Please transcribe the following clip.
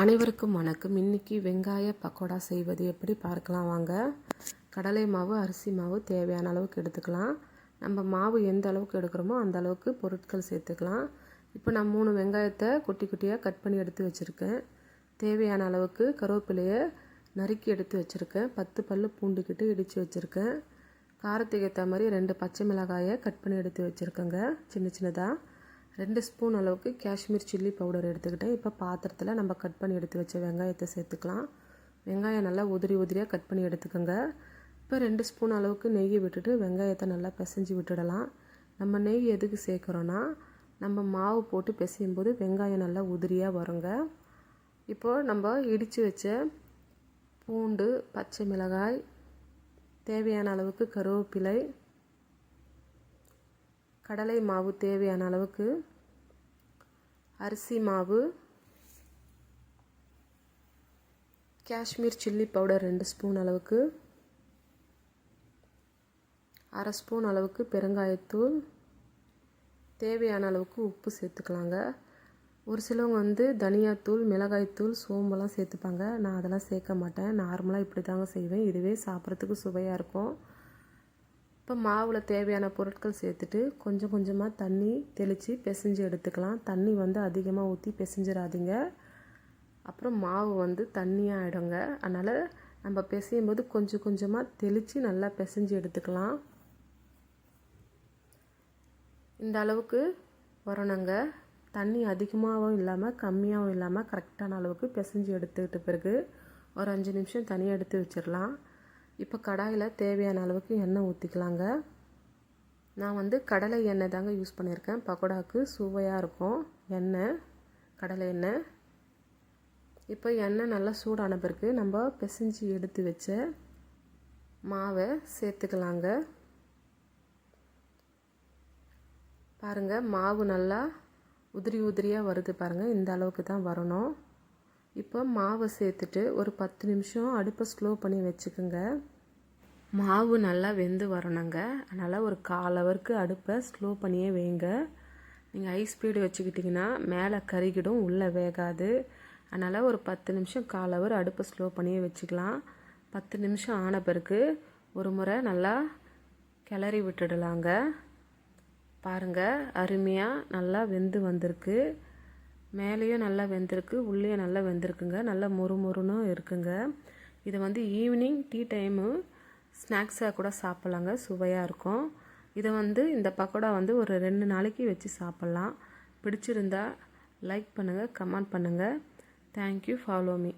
அனைவருக்கும் வணக்கம். இன்றைக்கி வெங்காய பக்கோடா செய்வது எப்படி பார்க்கலாம் வாங்க. கடலை மாவு, அரிசி மாவு தேவையான அளவுக்கு எடுத்துக்கலாம். நம்ம மாவு எந்த அளவுக்கு எடுக்கிறோமோ அந்த அளவுக்கு பொருட்கள் சேர்த்துக்கலாம். இப்போ நான் 3 வெங்காயத்தை குட்டி குட்டியாக கட் பண்ணி எடுத்து வச்சுருக்கேன். தேவையான அளவுக்கு கருவேப்பிலையை நறுக்கி எடுத்து வச்சுருக்கேன். 10 பல் பூண்டுக்கிட்டு இடித்து வச்சுருக்கேன். காரத்துக்கு ஏற்ற மாதிரி 2 பச்சை மிளகாயை கட் பண்ணி எடுத்து வச்சுருக்கேங்க சின்ன சின்னதாக. 2 ஸ்பூன் அளவுக்கு காஷ்மீர் சில்லி பவுடர் எடுத்துக்கிட்டேன். இப்போ பாத்திரத்தில் நம்ம கட் பண்ணி எடுத்து வச்ச வெங்காயத்தை சேர்த்துக்கலாம். வெங்காயம் நல்லா உதிரியாக கட் பண்ணி எடுத்துக்கோங்க. இப்போ 2 ஸ்பூன் அளவுக்கு நெய்யை விட்டுட்டு வெங்காயத்தை நல்லா பிசைஞ்சு விட்டுடலாம். நம்ம நெய் எதுக்கு சேர்க்குறோன்னா, நம்ம மாவு போட்டு பிசையும் போது வெங்காயம் நல்லா உதிரியாக வருங்க. இப்போது நம்ம இடித்து வச்ச பூண்டு, பச்சை மிளகாய், தேவையான அளவுக்கு கருவேப்பிலை, கடலை மாவு தேவையான அளவுக்கு, அரிசி மாவு, காஷ்மீர் சில்லி பவுடர் 2 ஸ்பூன் அளவுக்கு, 1/2 ஸ்பூன் அளவுக்கு பெருங்காயத்தூள், தேவையான அளவுக்கு உப்பு சேர்த்துக்கலாங்க. ஒரு சிலவங்க தனியாத்தூள், மிளகாய்த்தூள், சோம்பெல்லாம் சேர்த்துப்பாங்க. நான் அதெல்லாம் சேர்க்க மாட்டேன். நார்மலாக இப்படி தாங்க செய்வேன். இதுவே சாப்பிட்றதுக்கு சுவையாக இருக்கும். இப்போ மாவில் தேவையான பொருட்கள் சேர்த்துட்டு கொஞ்சம் கொஞ்சமாக தண்ணி தெளித்து பிசைஞ்சு எடுத்துக்கலாம். தண்ணி அதிகமாக ஊற்றி பிசைஞ்சிடாதீங்க. அப்புறம் மாவு தண்ணியாக ஆகிடுங்க. அதனால் நம்ம பிசையும் போது கொஞ்சம் கொஞ்சமாக தெளித்து நல்லா பிசைஞ்சு எடுத்துக்கலாம். இந்த அளவுக்கு வரணுங்க. தண்ணி அதிகமாகவும் இல்லாமல் கம்மியாகவும் இல்லாமல் கரெக்டான அளவுக்கு பிசைஞ்சு எடுத்துக்கிட்ட பிறகு ஒரு 5 நிமிஷம் தனியாக எடுத்து வச்சிடலாம். இப்போ கடாயில் தேவையான அளவுக்கு எண்ணெய் ஊற்றிக்கலாங்க. நான் கடலை எண்ணெய் தாங்க யூஸ் பண்ணியிருக்கேன். பக்கோடாவுக்கு சுவையாக இருக்கும் எண்ணெய், கடலை எண்ணெய். இப்போ எண்ணெய் நல்லா சூடான பிறகு நம்ம பிசைஞ்சு எடுத்து வச்ச மாவை சேர்த்துக்கலாங்க. பாருங்கள், மாவு நல்லா உதிரியாக வருது பாருங்கள். இந்த அளவுக்கு தான் வரணும். இப்போ மாவை சேர்த்துட்டு ஒரு 10 நிமிஷம் அடுப்பை ஸ்லோ பண்ணி வச்சுக்கோங்க. மாவு நல்லா வெந்து வரணுங்க. அதனால் ஒரு 1/4 ஹவருக்கு அடுப்பை ஸ்லோ பண்ணியே வைங்க. நீங்கள் ஹை ஸ்பீடு வச்சுக்கிட்டிங்கன்னா மேலே கருகிடும், உள்ளே வேகாது. அதனால் ஒரு 10 நிமிஷம் 1/4 ஹவர் அடுப்பை ஸ்லோ பண்ணியே வச்சுக்கலாம். 10 நிமிஷம் ஆன பிறகு ஒரு முறை நல்லா கிளறி விட்டுடலாங்க. பாருங்கள், அருமையாக நல்லா வெந்து வந்திருக்கு. மேலேயும் நல்லா வெந்திருக்கு, உள்ளேயும் நல்லா வெந்திருக்குங்க. நல்லா மொறுமொறுன்னு இருக்குங்க. இதை ஈவினிங் டீ டைமு ஸ்நாக்ஸாக கூட சாப்பிட்லாங்க, சுவையாக இருக்கும். இதை இந்த பக்கோடா ஒரு 2 நாளைக்கு வச்சு சாப்பிட்லாம். பிடிச்சிருந்தா லைக் பண்ணுங்கள், கமெண்ட் பண்ணுங்கள். Thank you, follow me.